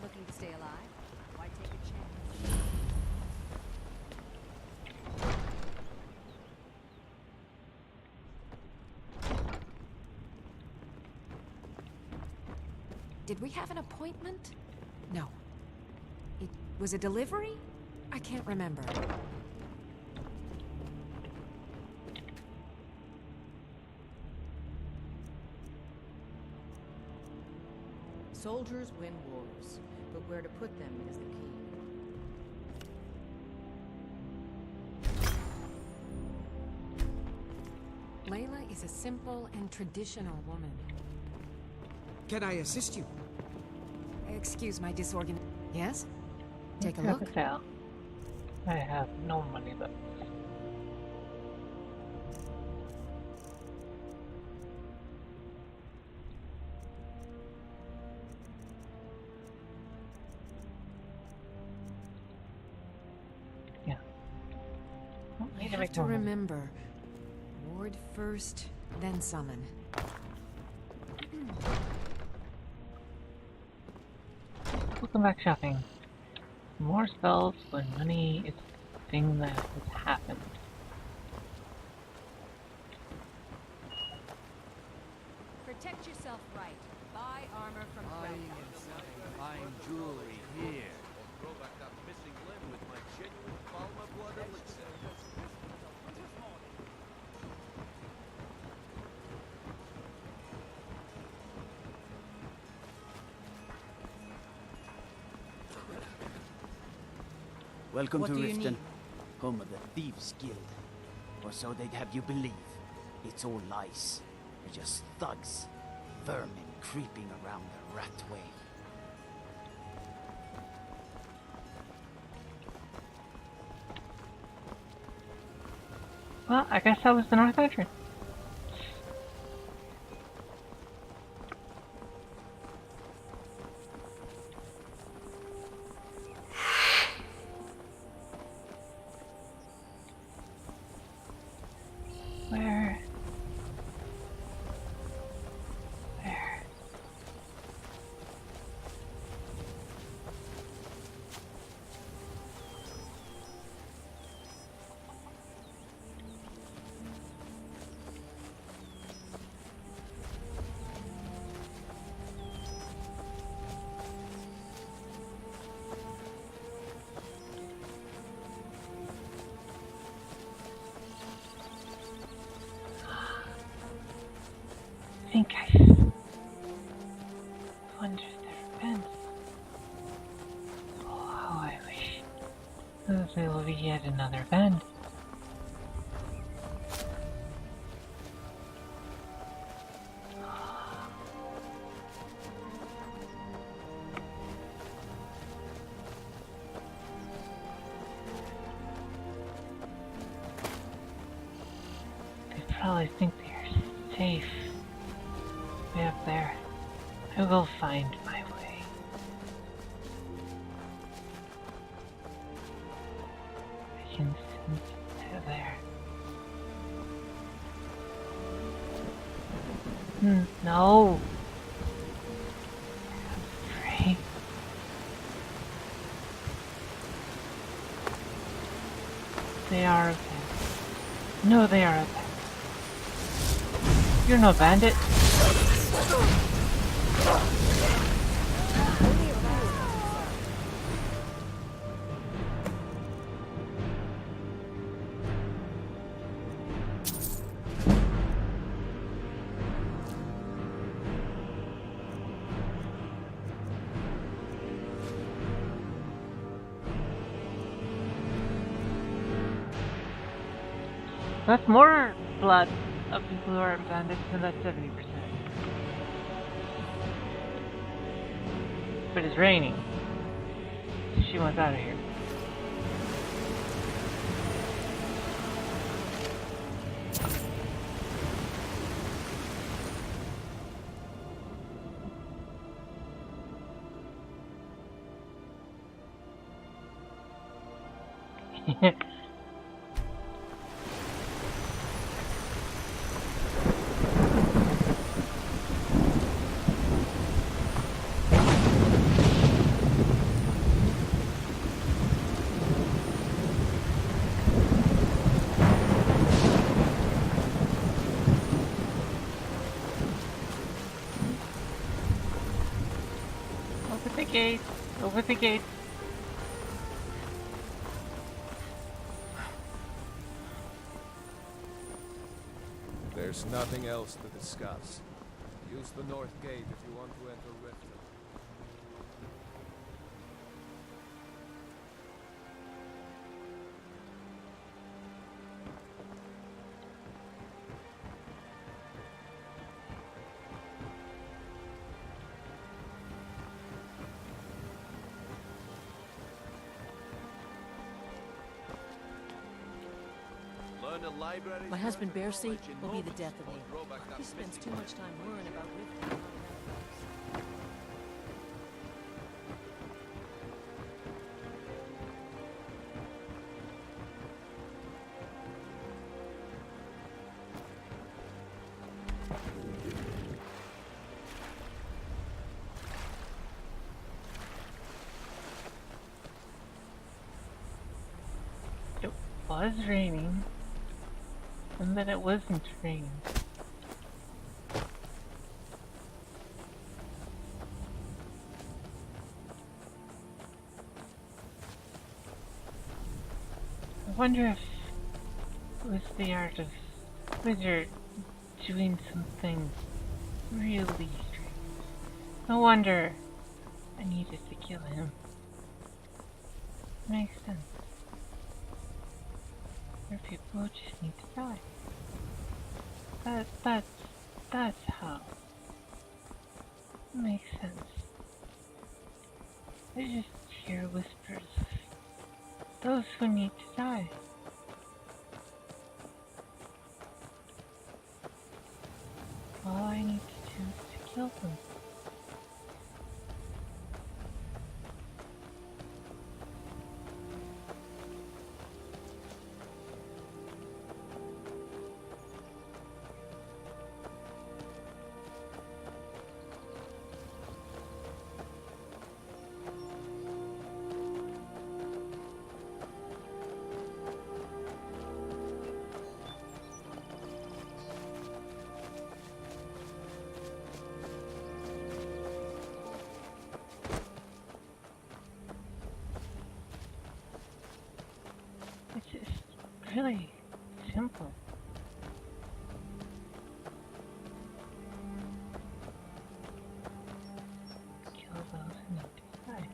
Looking to stay alive? Why take a chance? Did we have an appointment? No. It was a delivery? I can't remember. Soldiers win wars, but where to put them is the key. Layla is a simple and traditional woman. Can I assist you? Excuse my disorgan... Yes? Take a Have look. a tell. I have no money left. Yeah. I have to remember. Ward first, then summon. Welcome back shopping. More spells when money is the thing that has happened. Protect yourself right. Buy armor from I Threlka. am selling fine jewelry here. Or throw back that missing limb with my genuine Falma blood elixir. Welcome What to do you Riften, need? home of the Thieves Guild. Or so they'd have you believe. It's all lies. They're just thugs. Vermin creeping around the rat way. Well, I guess that was the North entrance. Where? Where? I think I wonder if they're fence. Oh, how I wish there will be yet another bend. They probably think they're safe. Way up there. I will find my way. I can sense they're there. No! I'm afraid. They are a bandit. No, they are a bandit. You're no bandit. That's more blood of people who aren't bandits than that 70%. But it's raining. She wants out of here. Over the gate. There's nothing else to discuss. Use the north gate if you want to enter Riften. My husband Bercy will be the death of me. He spends too much time worrying about Riften. It was raining. And then it wasn't raining. I wonder if it was the art of Wizard doing something really strange. No wonder I needed to kill him. Makes sense. There are people who just need to die. That's how. Makes sense. I just hear whispers of those who need to die. All I need to do is to kill them. It's just really simple. Kill those who need to die.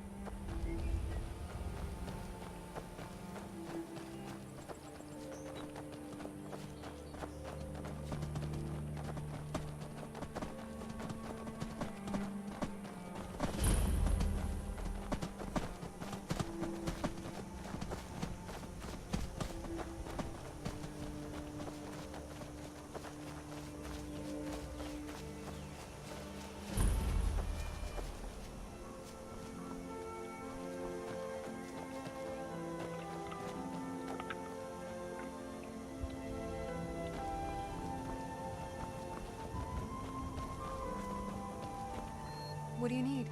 What do you need?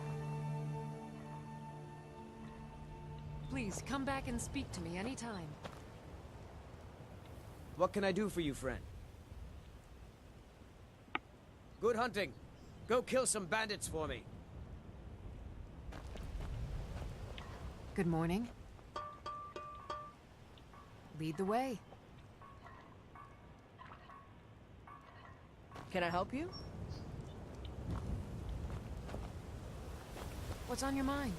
Please, come back and speak to me anytime. What can I do for you, friend? Good hunting. Go kill some bandits for me. Good morning. Lead the way. Can I help you? What's on your mind?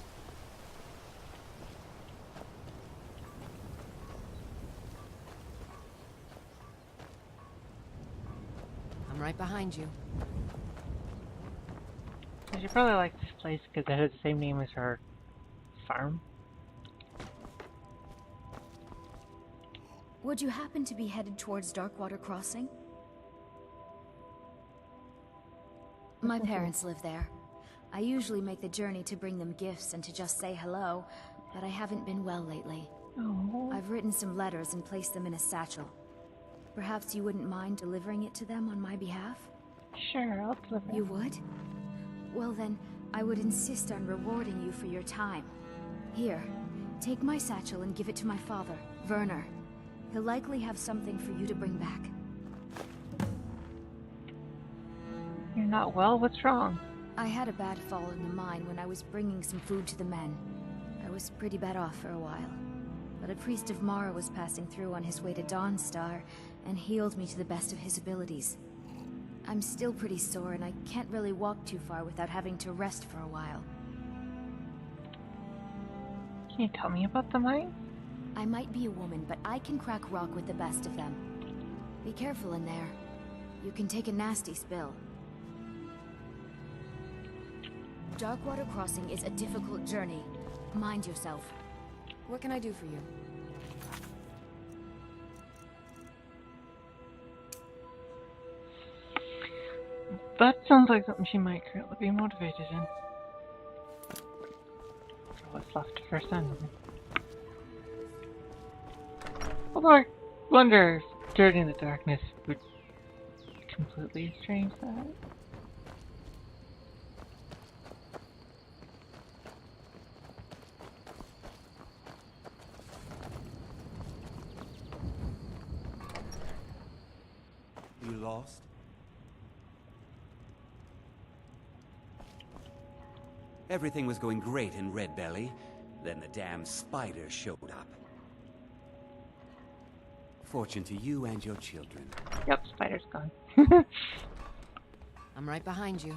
I'm right behind you. I should probably like this place because it has the same name as our farm. Would you happen to be headed towards Darkwater Crossing? My parents live there. I usually make the journey to bring them gifts and to just say hello, but I haven't been well lately. Oh. I've written some letters and placed them in a satchel. Perhaps you wouldn't mind delivering it to them on my behalf? Sure, I'll deliver it. You would? Well then, I would insist on rewarding you for your time. Here, take my satchel and give it to my father, Werner. He'll likely have something for you to bring back. You're not well? What's wrong? I had a bad fall in the mine when I was bringing some food to the men. was pretty bad off for a while. But a priest of Mara was passing through on his way to Dawnstar, and healed me to the best of his abilities. I'm still pretty sore, and I can't really walk too far without having to rest for a while. Can you tell me about the mine? I might be a woman, but I can crack rock with the best of them. Be careful in there. You can take a nasty spill. Darkwater Crossing is a difficult journey. Mind yourself. What can I do for you? That sounds like something she might currently be motivated in. For what's left of her sanity. Although I wonder if Dirty the Darkness would completely change that. You lost? Everything was going great in Red Belly. Then the damn spider showed up. Fortune to you and your children. Yep, spider's gone. I'm right behind you.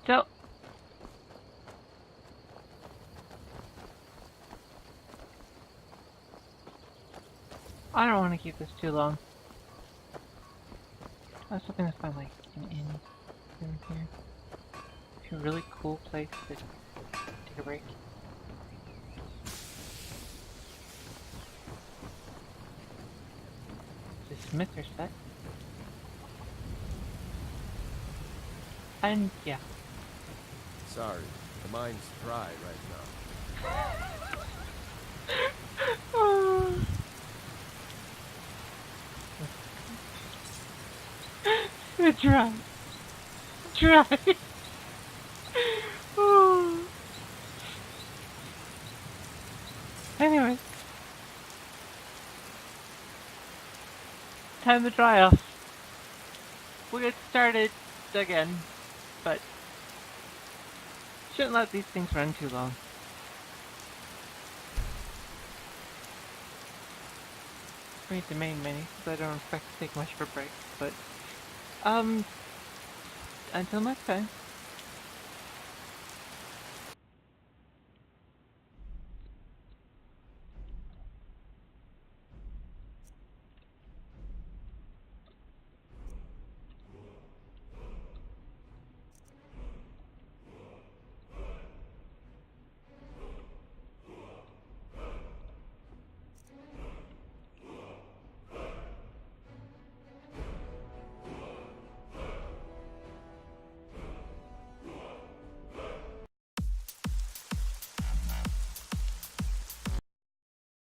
So, I don't want to keep this too long. I was hoping to find like an inn here. It's a really cool place to take a break. The smiths are set. And yeah. Sorry, the mine's dry right now. Dry. Dry. Oh. Anyway. Time to dry off. We'll get started again, but shouldn't let these things run too long. Read the main menu, because I don't expect to take much of a break, but until next time.